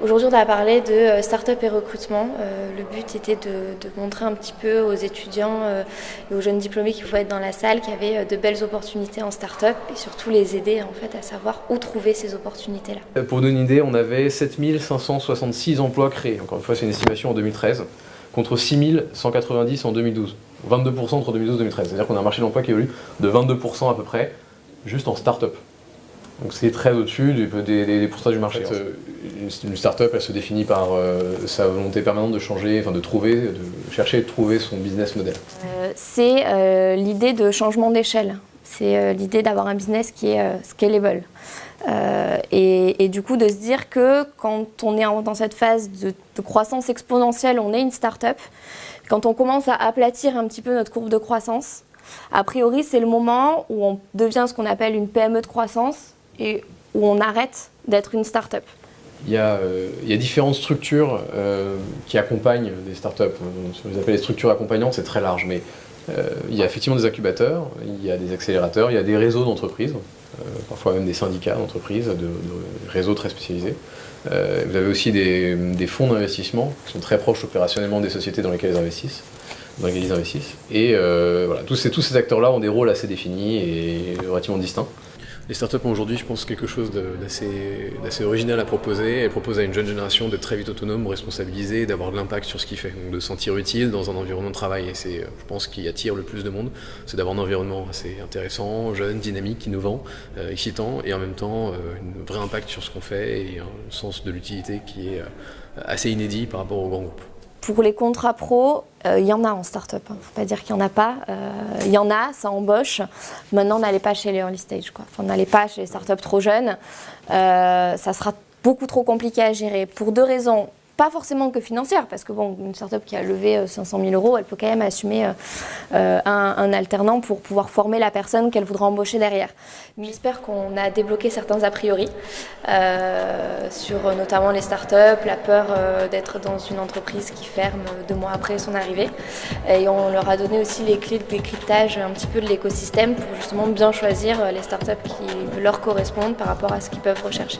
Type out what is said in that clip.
Aujourd'hui, on a parlé de start-up et recrutement. Le but était de montrer un petit peu aux étudiants et aux jeunes diplômés qui pouvaient être dans la salle qu'il y avait de belles opportunités en start-up et surtout les aider en fait à savoir où trouver ces opportunités-là. Pour vous donner une idée, on avait 7566 emplois créés. Encore une fois, c'est une estimation en 2013, contre 6190 en 2012. 22% entre 2012 et 2013. C'est-à-dire qu'on a un marché de l'emploi qui évolue de 22% à peu près, juste en start-up. Donc c'est très au-dessus des pourcentages du marché. En fait, une start-up, elle se définit par sa volonté permanente de changer, enfin de chercher et de trouver son business model. C'est l'idée de changement d'échelle. C'est l'idée d'avoir un business qui est scalable. Et du coup de se dire que quand on est dans cette phase de croissance exponentielle, on est une start-up. Quand on commence à aplatir un petit peu notre courbe de croissance, a priori c'est le moment où on devient ce qu'on appelle une PME de croissance et où on arrête d'être une start-up. Il y a différentes structures qui accompagnent des startups. On les appelle les structures accompagnantes, c'est très large, mais il y a effectivement des incubateurs, il y a des accélérateurs, il y a des réseaux d'entreprises, parfois même des syndicats d'entreprises, de réseaux très spécialisés. Vous avez aussi des fonds d'investissement qui sont très proches opérationnellement des sociétés dans lesquelles ils investissent. Et voilà, tous ces acteurs-là ont des rôles assez définis et relativement distincts. Les startups ont aujourd'hui, je pense, quelque chose d'assez original à proposer. Elles proposent à une jeune génération d'être très vite autonome, responsabilisée, d'avoir de l'impact sur ce qu'ils font, donc de se sentir utile dans un environnement de travail. Et c'est, je pense, ce qui attire le plus de monde, c'est d'avoir un environnement assez intéressant, jeune, dynamique, innovant, excitant, et en même temps un vrai impact sur ce qu'on fait et un sens de l'utilité qui est assez inédit par rapport aux grands groupes. Pour les contrats pro, il y en a en start-up. Il ne faut pas dire qu'il n'y en a pas. Il y en a, ça embauche. Maintenant, n'allez pas chez les early stage, quoi. Enfin, n'allez pas chez les start-up trop jeunes. Ça sera beaucoup trop compliqué à gérer pour deux raisons. Pas forcément que financière, parce que bon, une start-up qui a levé 500 000 €, elle peut quand même assumer un alternant pour pouvoir former la personne qu'elle voudra embaucher derrière. Mais j'espère qu'on a débloqué certains a priori sur notamment les start-up, la peur d'être dans une entreprise qui ferme 2 mois après son arrivée. Et on leur a donné aussi les clés de décryptage un petit peu de l'écosystème pour justement bien choisir les start-up qui leur correspondent par rapport à ce qu'ils peuvent rechercher.